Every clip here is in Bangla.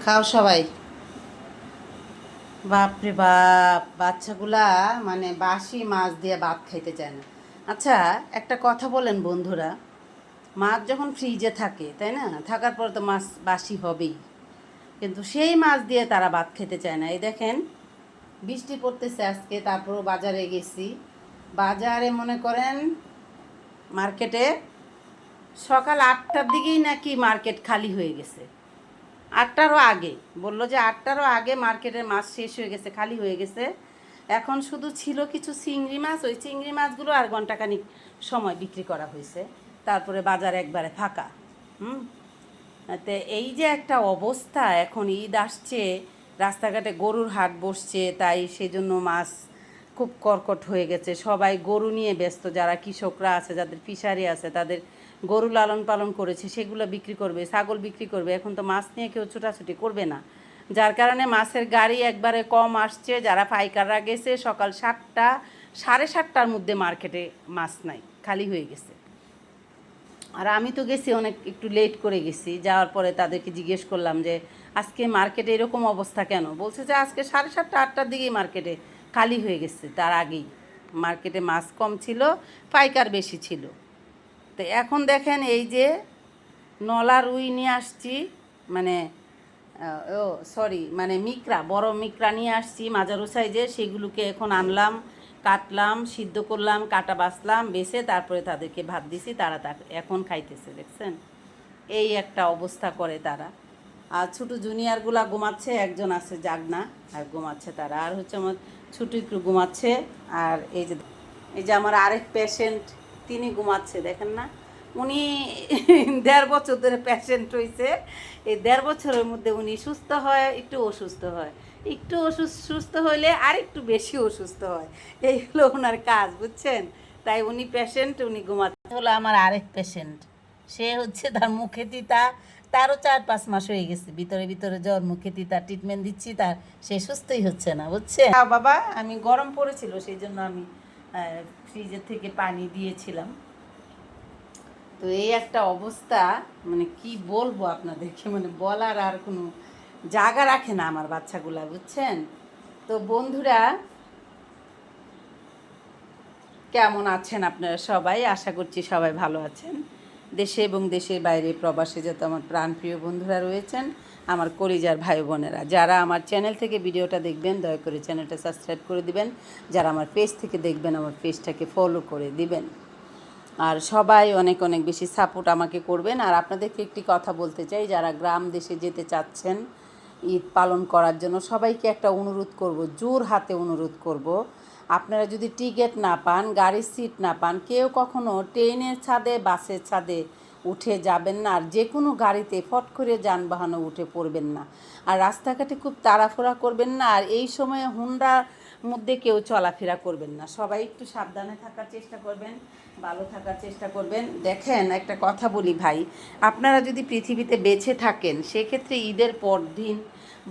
খাও সবাই। বাপরে বাপ, বাচ্চাগুলা মানে বাসি মাছ দিয়ে ভাত খাইতে চায় না। আচ্ছা, একটা কথা বলেন বন্ধুরা, মাছ যখন ফ্রিজে থাকে তাই না, থাকার পর তো মাছ বাসি হবেই, কিন্তু সেই মাছ দিয়ে তারা ভাত খেতে চায় না। এই দেখেন, বৃষ্টি পড়তেছে আজকে, তারপরও বাজারে গেছি। বাজারে মনে করেন মার্কেটে সকাল 8টার দিকেই নাকি মার্কেট খালি হয়ে গেছে। 8টারও আগে বললো যে 8টারও আগে মার্কেটের মাছ শেষ হয়ে গেছে, খালি হয়ে গেছে। এখন শুধু ছিল কিছু চিংড়ি মাছ, ওই চিংড়ি মাছগুলো আর ঘন্টাখানিক সময় বিক্রি করা হয়েছে, তারপরে বাজার একবারে ফাঁকা। হুম। তো এই যে একটা অবস্থা, এখন ঈদ আসছে, রাস্তাঘাটে গরুর হাট বসছে, তাই সেজন্য মাছ খুব কর্কট হয়ে গেছে। সবাই গরু নিয়ে ব্যস্ত, যারা কৃষকরা আছে, যাদের ফিশারি আছে, তাদের গরু লালন পালন করেছে সেগুলো বিক্রি করবে, ছাগল বিক্রি করবে। এখন তো মাছ নিয়ে কেউ ছোটাছুটি করবে না, যার কারণে মাছের গাড়ি একবারে কম আসছে। যারা পাইকাররা গেছে সকাল 7টা, 7:30টার মধ্যে মার্কেটে মাছ নাই, খালি হয়ে গেছে। আর আমি তো গেছি অনেক একটু লেট করে গেছি, যাওয়ার পরে তাদেরকে জিজ্ঞেস করলাম যে আজকে মার্কেটে এরকম অবস্থা কেন। বলছে যে আজকে 7:30, 8টার দিকেই মার্কেটে খালি হয়ে গেছে, তার আগেই মার্কেটে মাছ কম ছিল, পাইকার বেশি ছিল। তো এখন দেখেন এই যে নলা রুই নিয়ে আসছি, মানে ও সরি, মানে মিকরা, বড় মিকরা নিয়ে আসছি মাজারো সাইজে, সেগুলোকে এখন আনলাম, কাটলাম, সিদ্ধ করলাম, কাটা বাছলাম, বেছে তারপরে তাদেরকে ভাত দিছি, তারা এখন খাইতেছে। দেখছেন এই একটা অবস্থা করে তারা। আর ছোটো জুনিয়রগুলা ঘুমাচ্ছে, একজন আছে জাগনা আর ঘুমাচ্ছে তারা, আর হচ্ছে আমার ছোটো একটু ঘুমাচ্ছে। আর এই যে আমার আরেক পেশেন্ট, তিনি ঘুমাচ্ছে, দেখেন না। উনি 1.5 বছর ধরে পেশেন্ট হয়েছে। এই 1.5 বছরের মধ্যে উনি সুস্থ হয়, একটু অসুস্থ হয়, একটু সুস্থ হইলে আর একটু বেশি অসুস্থ হয়। এই হলো ওনার কাজ, বুঝছেন। তাই উনি পেশেন্ট, উনি ঘুমাচ্ছে। হলো আমার আরেক পেশেন্ট, সে হচ্ছে তার মুখে তিতা, তারও 4-5 মাস হয়ে গেছে, ভিতরে ভিতরে জ্বর, মুখে তিতা, ট্রিটমেন্ট দিচ্ছি, তার সে সুস্থই হচ্ছে না, বুঝছে। বাবা, আমি গরম পড়েছিল সেই জন্য আমি ফ্রিজের থেকে পানি দিয়েছিলাম। তো এই একটা অবস্থা, মানে কি বলবো আপনাদেরকে, মানে বলার আর কোনো জায়গা রাখে না আমার বাচ্চাগুলা, বুঝছেন। তো বন্ধুরা, কেমন আছেন আপনারা সবাই? আশা করছি সবাই ভালো আছেন। দেশে এবং দেশের বাইরে প্রবাসে যত আমার প্রাণপ্রিয় বন্ধুরা রয়েছেন, আমার কলিজার ভাই বোনেরা, যারা আমার চ্যানেল থেকে ভিডিওটা দেখবেন, দয়া করে চ্যানেলটা সাবস্ক্রাইব করে দিবেন। যারা আমার পেজ থেকে দেখবেন, আমার পেজটাকে ফলো করে দিবেন। আর সবাই অনেক অনেক বেশি সাপোর্ট আমাকে করবেন। আর আপনাদেরকে একটি কথা বলতে চাই, যারা গ্রাম দেশে যেতে চাচ্ছেন ঈদ পালন করার জন্য, সবাইকে একটা অনুরোধ করব, জোর হাতে অনুরোধ করব, আপনারা যদি টিকিট না পান, গাড়ির সিট না পান, কেউ কখনো ট্রেনের ছাদে, বাসের ছাদে উঠে যাবেন না। আর যে কোনো গাড়িতে ফট করে যানবাহনে উঠে পড়বেন না। আর রাস্তাঘাটে খুব তাড়াফোড়া করবেন না। আর এই সময়ে হুন্ডার মধ্যে কেউ চলাফেরা করবেন না। সবাই একটু সাবধানে থাকার চেষ্টা করবেন, ভালো থাকার চেষ্টা করবেন। দেখেন, একটা কথা বলি ভাই, আপনারা যদি পৃথিবীতে বেঁচে থাকেন, সেক্ষেত্রে ঈদের পর দিন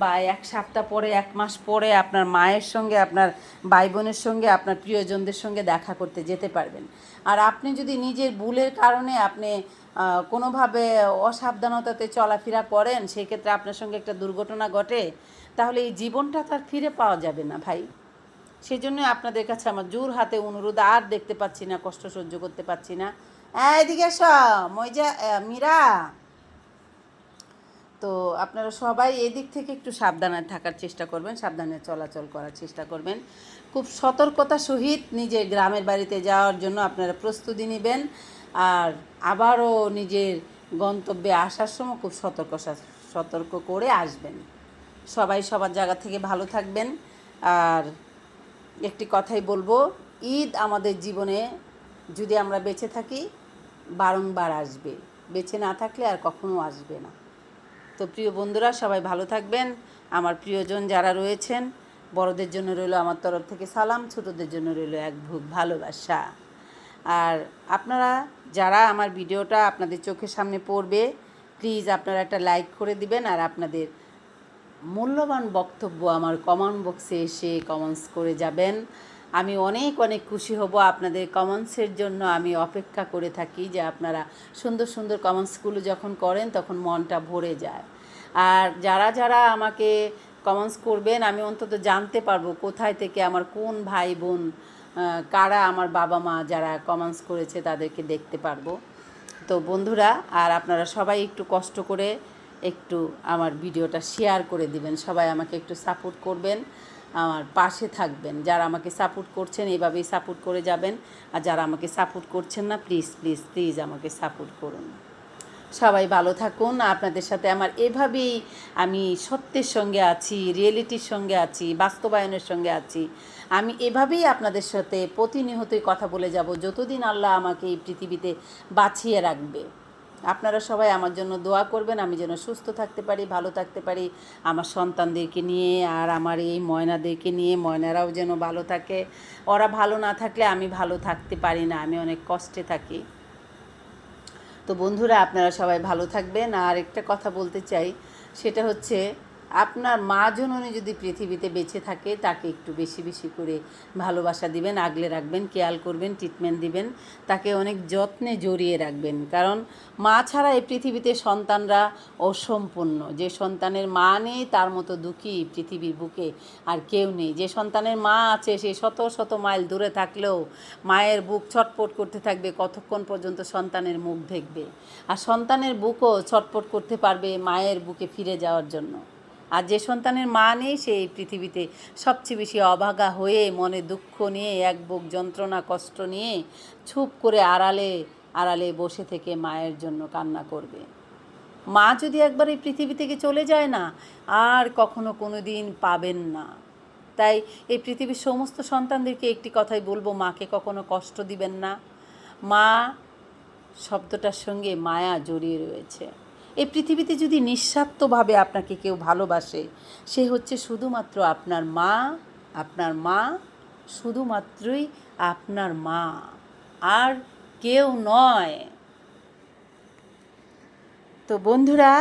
বা 1 সপ্তাহ পরে, 1 মাস পরে আপনার মায়ের সঙ্গে, আপনার ভাই বোনের সঙ্গে, আপনার প্রিয়জনদের সঙ্গে দেখা করতে যেতে পারবেন। আর আপনি যদি নিজের ভুলের কারণে আপনি কোনোভাবে অসাবধানতাতে চলাফেরা করেন, সেক্ষেত্রে আপনার সঙ্গে একটা দুর্ঘটনা ঘটে, তাহলে এই জীবনটা তার ফিরে পাওয়া যাবে না ভাই। সেই জন্যই আপনাদের কাছে আমার জোর হাতে অনুরোধ, আর দেখতে পাচ্ছি না, কষ্ট সহ্য করতে পারছি না। এদিকে মইজা মীরা, তো আপনারা সবাই এদিক থেকে একটু সাবধানে থাকার চেষ্টা করবেন, সাবধানে চলাচল করার চেষ্টা করবেন। খুব সতর্কতা সহিত নিজের গ্রামের বাড়িতে যাওয়ার জন্য আপনারা প্রস্তুতি নেবেন। আর আবারও নিজের গন্তব্যে আসার সময় খুব সতর্ক করে আসবেন। সবাই সবার জায়গা থেকে ভালো থাকবেন। আর একটি কথাই বলবো, ঈদ আমাদের জীবনে যদি আমরা বেঁচে থাকি বারংবার আসবে, বেঁচে না থাকলে আর কখনো আসবে না। তো প্রিয় বন্ধুরা, সবাই ভালো থাকবেন। আমার প্রিয়জন যারা রয়েছেন, বড়দের জন্য রইল আমার তরফ থেকে সালাম, ছোটদের জন্য রইল এক বুক ভালোবাসা। আর আপনারা যারা আমার ভিডিওটা আপনাদের চোখের সামনে পড়বে, প্লিজ আপনারা একটা লাইক করে দিবেন। আর আপনাদের মূল্যবান বক্তব্য আমার কমেন্ট বক্সে এসে কমেন্টস করে যাবেন। আমি অনেক অনেক খুশি হব। আপনাদের কমেন্টসের জন্য আমি অপেক্ষা করে থাকি, যে আপনারা সুন্দর সুন্দর কমেন্টসগুলো যখন করেন তখন মনটা ভরে যায়। আর যারা যারা আমাকে কমেন্টস করবেন, আমি অন্তত জানতে পারবো কোথায় থেকে আমার কোন ভাই বোন, কারা আমার বাবা মা যারা কমেন্টস করেছে তাদেরকে দেখতে পারবো। তো বন্ধুরা, আর আপনারা সবাই একটু কষ্ট করে একটু আমার ভিডিওটা শেয়ার করে দিবেন, সবাই আমাকে একটু সাপোর্ট করবেন, আমার পাশে থাকবেন। যারা আমাকে সাপোর্ট করছেন এভাবেই সাপোর্ট করে যাবেন, আর যারা আমাকে সাপোর্ট করছেন না, প্লিজ প্লিজ প্লিজ আমাকে সাপোর্ট করুন। সবাই ভালো থাকুন। আপনাদের সাথে আমার এভাবেই আমি সত্যের সঙ্গে আছি, রিয়েলিটির সঙ্গে আছি, বাস্তবায়নের সঙ্গে আছি। আমি এভাবেই আপনাদের সাথে প্রতিনিয়তই কথা বলে যাব যতদিন আল্লাহ আমাকে এই পৃথিবীতে বাঁচিয়ে রাখবে। আপনারা সবাই আমার জন্য দোয়া করবেন, আমি যেন সুস্থ থাকতে পারি, ভালো থাকতে পারি, আমার সন্তানদেরকে নিয়ে আর আমার এই ময়নাদেরকে নিয়ে, ময়নারাও যেন ভালো থাকে। ওরা ভালো না থাকলে আমি ভালো থাকতে পারি না, আমি অনেক কষ্টে থাকি। তো বন্ধুরা, আপনারা সবাই ভালো থাকবেন। আর একটা কথা বলতে চাই, সেটা হচ্ছে আপনার মা জননী যদি পৃথিবীতে বেঁচে থাকে তাকে একটু বেশি বেশি করে ভালোবাসা দিবেন, আগলে রাখবেন, কেয়ার করবেন, ট্রিটমেন্ট দিবেন, তাকে অনেক যত্নে জড়িয়ে রাখবেন। কারণ মা ছাড়া এই পৃথিবীতে সন্তানরা অসম্পূর্ণ। যে সন্তানের মা নেই তার মতো দুঃখী পৃথিবীর বুকে আর কেউ নেই। যে সন্তানের মা আছে সে শত শত মাইল দূরে থাকলেও মায়ের বুক ছটফট করতে থাকবে কতক্ষণ পর্যন্ত সন্তানের মুখ দেখবে। আর সন্তানের বুকও ছটফট করতে পারবে মায়ের বুকে ফিরে যাওয়ার জন্য। আর যে সন্তানের মা নেই সে এই পৃথিবীতে সবচেয়ে বেশি অভাগা হয়ে মনে দুঃখ নিয়ে, এক বুক যন্ত্রণা কষ্ট নিয়ে চুপ করে আড়ালে আড়ালে বসে থেকে মায়ের জন্য কান্না করবে। মা যদি একবার এই পৃথিবী থেকে চলে যায় না, আর কখনো কোনো দিন পাবেন না। তাই এই পৃথিবীর সমস্ত সন্তানদেরকে একটি কথাই বলবো, মাকে কখনো কষ্ট দিবেন না। মা শব্দটার সঙ্গে মায়া জড়িয়ে রয়েছে। এই পৃথিবীতে যদি নিঃস্বার্থভাবে আপনাকে কেউ ভালোবাসে, সে হচ্ছে শুধুমাত্র আপনার মা। আপনার মা শুধুমাত্রই আপনার মা, আর কেউ নয়। তো বন্ধুরা,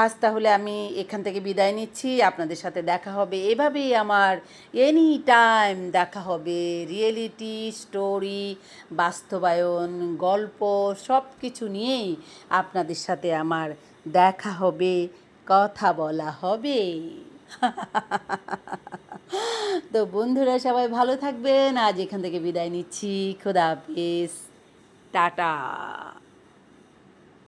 আজ তাহলে আমি এখান থেকে বিদায় নিচ্ছি। আপনাদের সাথে দেখা হবে এভাবেই, আমার এনি টাইম দেখা হবে। রিয়েলিটি, স্টোরি, বাস্তবায়ন, গল্প সব কিছু নিয়েই আপনাদের সাথে আমার দেখা হবে, কথা বলা হবে। তো বন্ধুরা, সবাই ভালো থাকবেন। আজ এখান থেকে বিদায় নিচ্ছি। খোদা হাফেজ, টাটা।